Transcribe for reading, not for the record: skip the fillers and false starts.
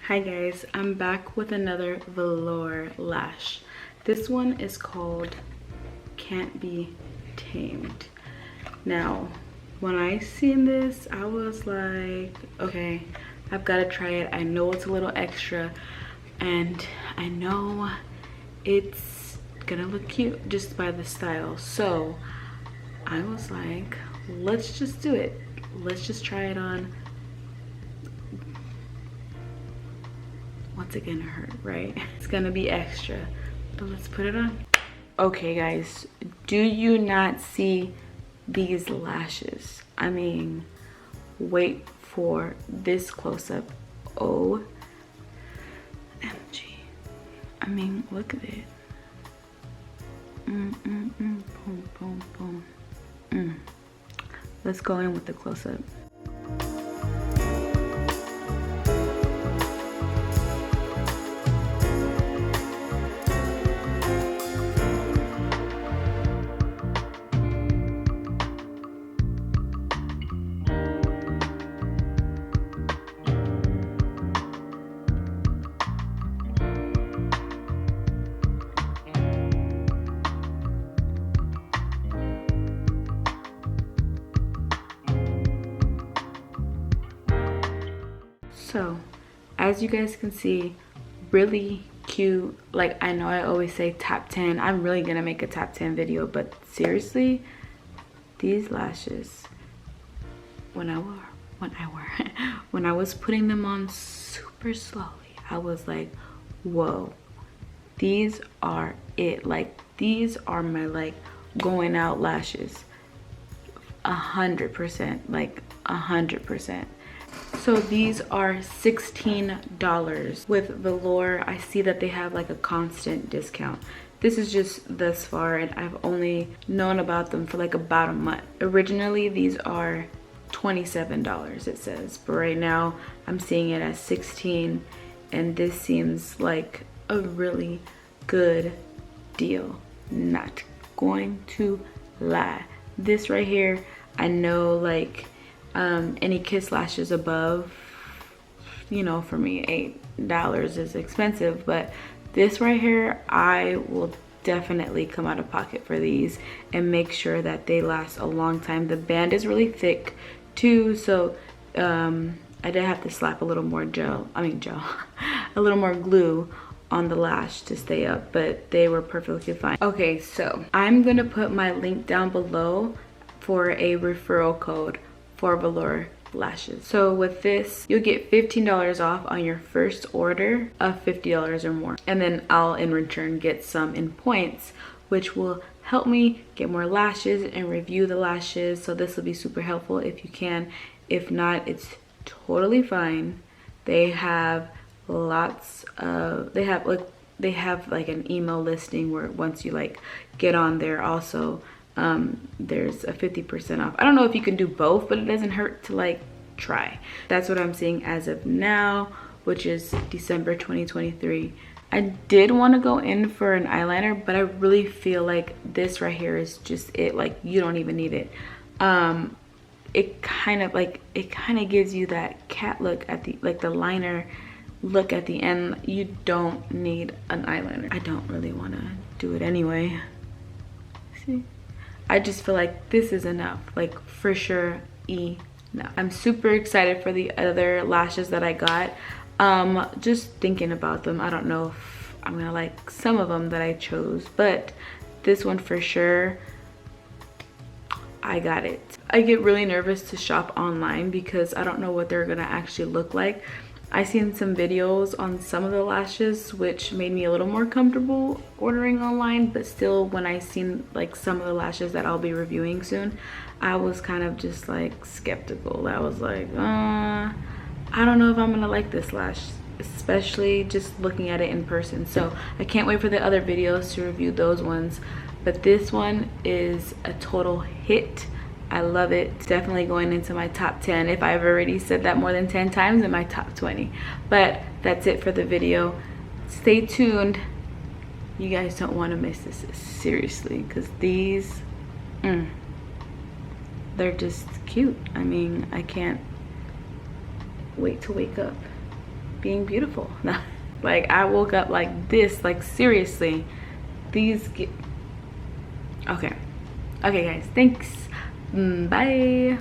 Hi guys, I'm back with another velour lash. This one is called Can't Be Tamed. Now, when I seen this, I was like, okay, I've got to try it. I know it's a little extra and I know it's gonna look cute just by the style. So I was like, let's just do it. Let's just try it on. What's it gonna hurt, right? It's gonna be extra, but let's put it on. Okay guys, do you not see these lashes? I mean, wait for this close-up. OMG. I mean, look at it. Boom, boom, boom. Let's go in with the close-up. So, as you guys can see, really cute. Like, I know I always say top 10. I'm really gonna make a top 10 video, but seriously, these lashes, when I was putting them on super slowly, I was like, whoa, these are it. Like, these are my like going out lashes. 100%, like 100%. So these are $16 with Velour. I see that they have like a constant discount. This is just thus far, and I've only known about them for like about a month. Originally these are $27, it says, but right now I'm seeing it as 16, and this seems like a really good deal. Not going to lie. This right here, I know like any kiss lashes above, you know, for me $8 is expensive, but this right here, I will definitely come out of pocket for these and make sure that they last a long time. The band is really thick too, so I did have to slap a little more a little more glue on the lash to stay up, but they were perfectly fine. Okay, so I'm gonna put my link down below for a referral code for Velour lashes. So with this, you'll get $15 off on your first order of $50 or more. And then I'll in return get some in points, which will help me get more lashes and review the lashes. So this will be super helpful if you can. If not, it's totally fine. They have lots of, they have like an email listing where once you like get on there also, there's a 50% off. I don't know if you can do both, but it doesn't hurt to like try. That's what I'm seeing as of now, which is December 2023. I did want to go in for an eyeliner, but I really feel like this right here is just it. Like, you don't even need it. It kind of gives you that cat look at the, like the liner look at the end. You don't need an eyeliner. I don't really want to do it anyway. See? I just feel like this is enough, like for sure enough. I'm super excited for the other lashes that I got. Just thinking about them, I don't know if I'm gonna like some of them that I chose, but this one for sure, I got it. I get really nervous to shop online because I don't know what they're gonna actually look like. I seen some videos on some of the lashes which made me a little more comfortable ordering online, but still when I seen like some of the lashes that I'll be reviewing soon, I was kind of just like skeptical. I was like, I don't know if I'm gonna like this lash, especially just looking at it in person. So I can't wait for the other videos to review those ones, but this one is a total hit. I love it. It's definitely going into my top 10. If I've already said that more than 10 times, in my top 20. But that's it for the video. Stay tuned. You guys don't want to miss this, seriously, because these, they're just cute. I mean, I can't wait to wake up. being beautiful. Like I woke up like this, like seriously. These get okay. Okay guys, thanks. Bye.